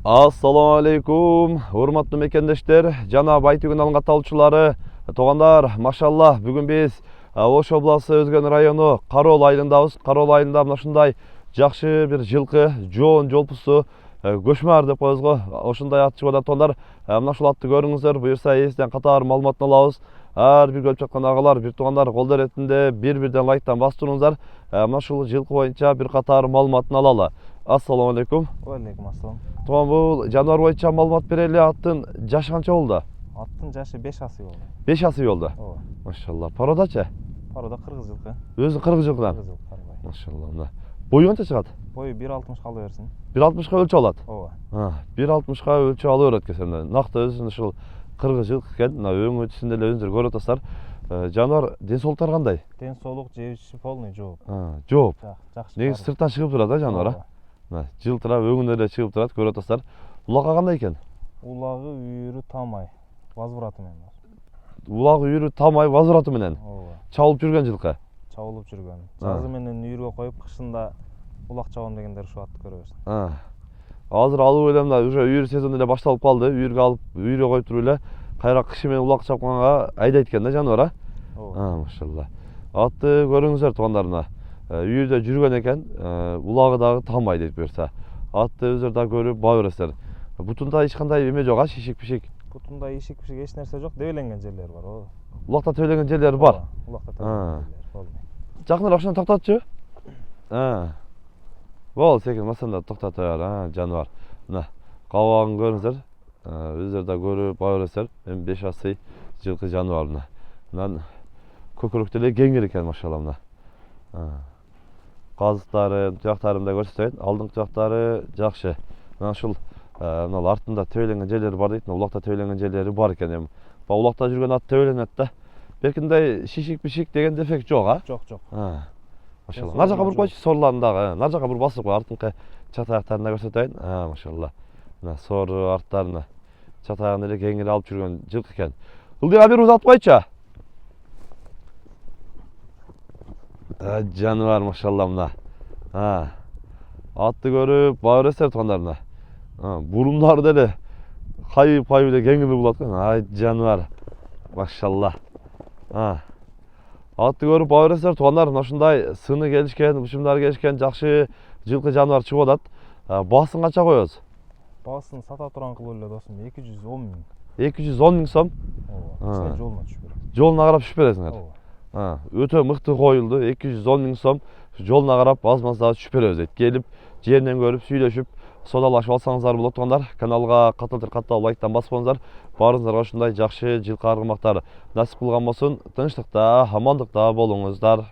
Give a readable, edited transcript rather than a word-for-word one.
Assalamu алейкум, урматтуу мекендештер, жана Байтүгүн алынга талчылары, туугандар, машалла, бүгүн биз Ош областы Өзгөн району Кароол айылындабыз. Кароол айылында мына ушундай жакшы бир жылкы, жоон жолпусу көчмөр деп коебузго. Ошондой ат чыгып атат туугандар. Мына ушул атты көрүңүздөр, буюрса эсизден катар маалыматын алабыз. Ар бир көрүп жаткан агалар, бир туугандар кол эретинде бир-бирден лайктан бастырыңыздар. Мына ушул жылкы боюнча бир катар маалыматын алалы. Ассаламу алейкум. Алейкум ассалам. Тууган, бул жаныбар боюнча маалымат берели. Аттын жашы канча болду? Аттын жашы 5 асый болду. 5 асый болду. Ооба. Машалла. Породачы? Порода кыргыз жылкы. Өзү кыргыз жылкыдан. Кыргыз жылкы карбай. Машалла. Мына бою канча чыгат? Бою 1.60 кала берсин. 1.60га өлчөп алат. Ооба. 1.60га өлчөп ала берет экен. Накты өзүнүн ушул кыргыз жылкы экен. Мына өңү түсүндө эле өзүңүздөр көрүп атасыздар. Жаныбар ден соолуктары кандай? Ден соолук жебиши полный жооп. Жооп. Жакшы. Негизи сырттан чыгып турат да жаныбар, Мына жылтырап өңүнө эле чыгып турат, көрүп атасыздар. Улакка кандай экен? Улагы, үйүрү тамай. Возвраты менен бар. Улагы, үйүрү тамай, возвраты менен. Ооба. Чабылып жүргөн жылкы. Чабылып жүргөн. Жазы менен үйүргө коюп, кышында улак чабам дегендер ушул атты көрө берсин. Азыр алып эле мына уже үйүр сезону эле башталып калды. Үйүргө алып, үйүргө коюп туруп эле кайра кышы менен улак чапканга айдайт экен да жаныбар, Ооба. Машалла. Атты көрүңүздөр туугандарына. Үйүрдө жүргөн экен, улагы дагы тамай дейт буюрса. Атты өздөрү да көрүп баа бересиздер. Бутунда эч кандай эме жок, шишик-пишик. Бутунда ишик-пишик эч нерсе жок, дебеленген жерлери бар, ооба. Улакта төбеленген жерлери бар. Улакта төбеленген жерлери бар. Жакыныраак ошону токтотчу. Болду, секин масанда токтото бер, жаныбар. Мына кабагын көрүңүздөр. Өздөрү да көрүп баа бересиздер. Эми 5 асый жылкы жаныбар мына. Мына көкүрөктөр эле кеңир экен, машалла мына. Казыктары, жактары мындай көрсөтөйүн. Алдыңкы жактары жакшы. Мына ушул мына артында төбеленген жерлери бар дейт. Улакта төбеленген жерлери бар экен. Эми улакта жүргөн ат төбеленет да. Белкиндай шишик-пишик деген дефект жок, Жок, жок. Машалла. Нар жака буруп койчу, сорларын дагы. Нар жака буруп басып кой, артыңкы чат аяктарын да көрсөтөйүн. Машалла. Мына сору арттарына чат аягын эле кеңири алып жүргөн жылкы экен. Ылдыйга бир узатып койчу. Жаныбар, машалла мына. Атты көрүп баа бересиздер туугандар мына. Бурундары деле кайып эле кеңири болот экен. Жаныбар. Машалла. Атты көрүп баа бересиздер туугандар. Мына ушундай сыны келишкен, ушумдары келишкен жакшы жылкы жаныбар чыгып атат. Баасын канча коебуз? Баасын сата турган кылып эле досум 210 миң. 210 миң сом. Ооба. Жолуна түшүп берем. Жолуна карап түшүп бересиңер. Өтө мыкты коюлду. 210 миң сом. Жолуна карап аз-маз дагы түшүп беребиз дейт. Келип, жеринен көрүп, сүйлөшүп, содалашып алсаңыздар болот туугандар. Каналга катталып лайктан басып коюңуздар. Баарыңыздарга ушундай жакшы жылкы аргымактар насип кылган болсун. Тынчтыкта, амандыкта болуңуздар.